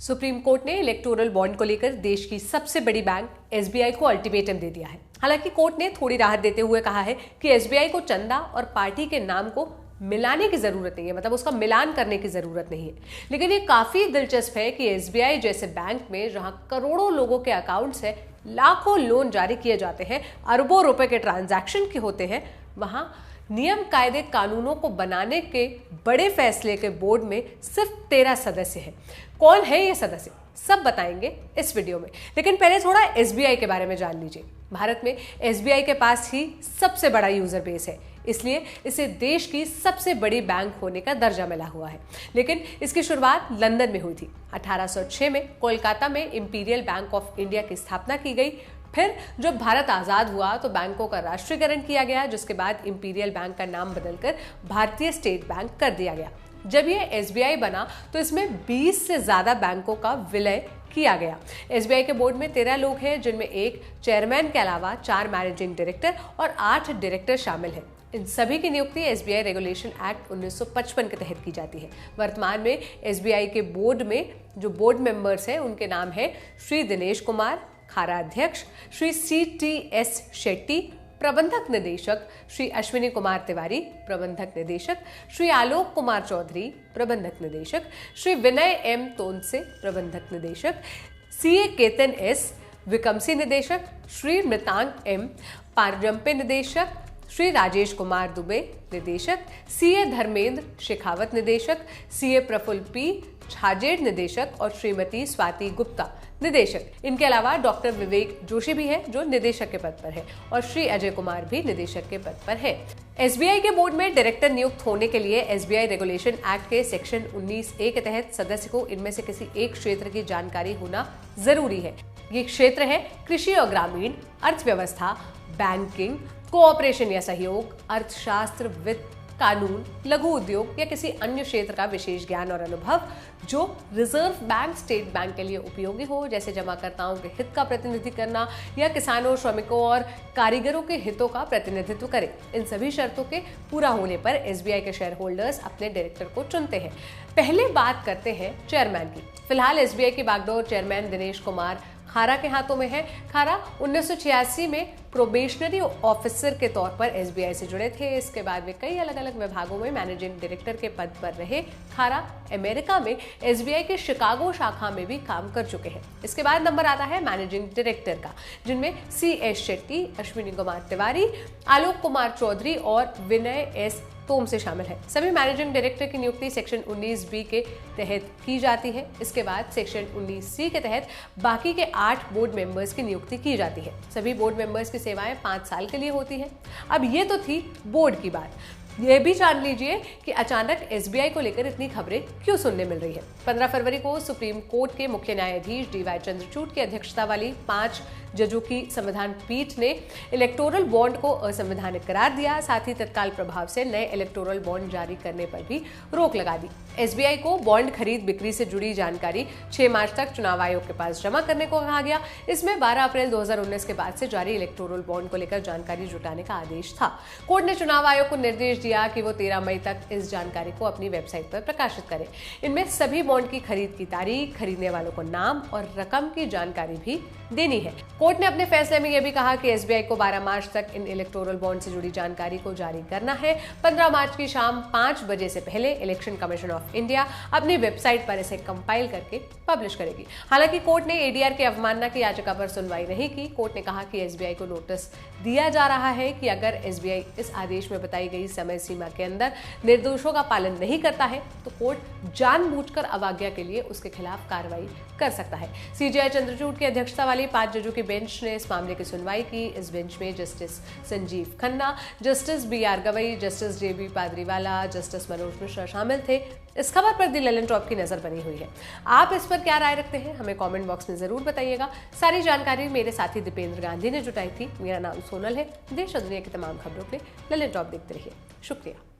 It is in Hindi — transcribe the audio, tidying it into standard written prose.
सुप्रीम कोर्ट ने इलेक्टोरल बॉन्ड को लेकर देश की सबसे बड़ी बैंक एसबीआई को अल्टीमेटम दे दिया है। हालांकि कोर्ट ने थोड़ी राहत देते हुए कहा है कि एसबीआई को चंदा और पार्टी के नाम को मिलाने की जरूरत नहीं है, मतलब उसका मिलान करने की जरूरत नहीं है। लेकिन ये काफी दिलचस्प है कि एसबीआई जैसे बैंक में जहां करोड़ों लोगों के अकाउंट्स है, लाखों लोन जारी किए जाते हैं, अरबों रुपए के ट्रांजैक्शन के होते हैं, वहां नियम कायदे कानूनों को बनाने के बड़े फैसले के बोर्ड में सिर्फ 13 सदस्य हैं। कौन है ये सदस्य, सब बताएंगे इस वीडियो में। लेकिन पहले थोड़ा एसबीआई के बारे में जान लीजिए। भारत में एसबीआई के पास ही सबसे बड़ा यूजर बेस है, इसलिए इसे देश की सबसे बड़ी बैंक होने का दर्जा मिला हुआ है। लेकिन इसकी शुरुआत लंदन में हुई थी। 1806 में कोलकाता में इंपीरियल बैंक ऑफ इंडिया की स्थापना की गई। फिर जब भारत आजाद हुआ तो बैंकों का राष्ट्रीयकरण किया गया, जिसके बाद इंपीरियल बैंक का नाम बदलकर भारतीय स्टेट बैंक कर दिया गया। जब ये एसबीआई बना तो इसमें 20 से ज्यादा बैंकों का विलय किया गया। एसबीआई के बोर्ड में 13 लोग हैं, जिनमें एक चेयरमैन के अलावा 4 मैनेजिंग डायरेक्टर और 8 डायरेक्टर शामिल हैं। इन सभी की नियुक्ति एसबीआई रेगुलेशन एक्ट 1955 के तहत की जाती है। वर्तमान में एसबीआई के बोर्ड में जो बोर्ड मेंबर्स हैं उनके नाम है श्री दिनेश कुमार खारा अध्यक्ष, श्री CTS शेट्टी प्रबंधक निदेशक, श्री अश्विनी कुमार तिवारी प्रबंधक निदेशक, श्री आलोक कुमार चौधरी प्रबंधक निदेशक, श्री विनय M तोनसे प्रबंधक निदेशक, CA केतन S विकमसी निदेशक, श्री मृतांग M पारजम्पे निदेशक, श्री राजेश कुमार दुबे निदेशक, CA धर्मेंद्र शेखावत निदेशक, CA प्रफुल्ल P छाजेड़ निदेशक और श्रीमती स्वाति गुप्ता निदेशक। इनके अलावा डॉक्टर विवेक जोशी भी है जो निदेशक के पद पर है और श्री अजय कुमार भी निदेशक के पद पर है। एसबीआई के बोर्ड में डायरेक्टर नियुक्त होने के लिए एसबीआई रेगुलेशन एक्ट के सेक्शन 19A के तहत सदस्य को इनमें से किसी एक क्षेत्र की जानकारी होना जरूरी है। ये क्षेत्र है कृषि और ग्रामीण, अर्थव्यवस्था, बैंकिंग, कोऑपरेशन या सहयोग, अर्थशास्त्र, वित्त, कानून, लघु उद्योग या किसी अन्य क्षेत्र का विशेष ज्ञान और अनुभव जो रिजर्व बैंक, स्टेट बैंक के लिए उपयोगी हो, जैसे जमाकर्ताओं के हित का प्रतिनिधित्व करना या किसानों, श्रमिकों और कारीगरों के हितों का प्रतिनिधित्व करे। इन सभी शर्तों के पूरा होने पर एसबीआई के शेयर होल्डर्स अपने डायरेक्टर को चुनते हैं। पहले बात करते हैं चेयरमैन की। फिलहाल एसबीआई की बागडोर चेयरमैन दिनेश कुमार खारा के हाथों में है। खारा 1986 में प्रोबेशनरी ऑफिसर के तौर पर एसबीआई से जुड़े थे। इसके बाद वे कई अलग अलग विभागों में मैनेजिंग डायरेक्टर के पद पर रहे। खारा अमेरिका में एसबीआई के शिकागो शाखा में भी काम कर चुके हैं। इसके बाद नंबर आता है मैनेजिंग डायरेक्टर का, जिनमें CS शेट्टी, अश्विनी कुमार तिवारी, आलोक कुमार चौधरी और विनय S तोम से शामिल है। सभी मैनेजिंग डायरेक्टर की नियुक्ति सेक्शन 19B के तहत की जाती है। इसके बाद सेक्शन 19C के तहत बाकी के 8 बोर्ड मेंबर्स की नियुक्ति की जाती है। सभी बोर्ड मेंबर्स की सेवाएं 5 साल के लिए होती है। अब ये तो थी बोर्ड की बात। ये भी जान लीजिए कि अचानक एसबीआई को लेकर इतनी खबरें क्यों सुनने मिल रही है। 15 फरवरी को सुप्रीम कोर्ट के मुख्य न्यायाधीश DY चंद्रचूड़ की अध्यक्षता वाली 5 जजों की संविधान पीठ ने इलेक्टोरल बॉन्ड को असंवैधानिक करार दिया। साथ ही तत्काल प्रभाव से नए इलेक्टोरल बॉन्ड जारी करने पर भी रोक लगा दी। एसबीआई को बॉन्ड खरीद बिक्री से जुड़ी जानकारी 6 मार्च तक चुनाव आयोग के पास जमा करने को कहा गया। इसमें 12 अप्रैल 2019 के बाद से जारी इलेक्टोरल बॉन्ड को लेकर जानकारी जुटाने का आदेश था। कोर्ट ने चुनाव आयोग को निर्देश दिया कि वो 13 मई तक इस जानकारी को अपनी वेबसाइट पर प्रकाशित करे। इनमें सभी बॉन्ड की खरीद की तारीख, खरीदने वालों को नाम और रकम की जानकारी भी देनी है। कोर्ट ने अपने फैसले में यह भी कहा कि एसबीआई को 12 मार्च तक इन इलेक्टोरल बॉन्ड से जुड़ी जानकारी को जारी करना है। 15 मार्च की शाम 5 बजे से पहले इलेक्शन कमीशन ऑफ इंडिया अपनी वेबसाइट पर इसे कंपाइल करके पब्लिश करेगी। हालांकि कोर्ट ने एडीआर की अवमानना की याचिका पर सुनवाई नहीं की। कोर्ट ने कहा कि एसबीआई को नोटिस दिया जा रहा है कि अगर एसबीआई इस आदेश में बताई गई समय सीमा के अंदर निर्देशों का पालन नहीं करता है तो कोर्ट जानबूझकर अवज्ञा के लिए उसके खिलाफ कार्रवाई कर सकता है। सीजीआई चंद्रचूड़ की अध्यक्षता वाली 5 जजों की बेंच ने इस मामले की सुनवाई की। इस बेंच में justice Sanjeev Khanna, justice BR Gavai, justice JB Pardiwala, justice Manoj Mishra शामिल थे। इस खबर पर दी ललन टॉप की नजर बनी हुई है। आप इस पर क्या राय रखते हैं, हमें कमेंट बॉक्स में जरूर बताइएगा। सारी जानकारी मेरे साथी दीपेंद्र गांधी ने जुटाई थी। मेरा नाम सोनल है। देश और दुनिया की तमाम खबरों के लिए ललन टॉप देखते रहिए। शुक्रिया।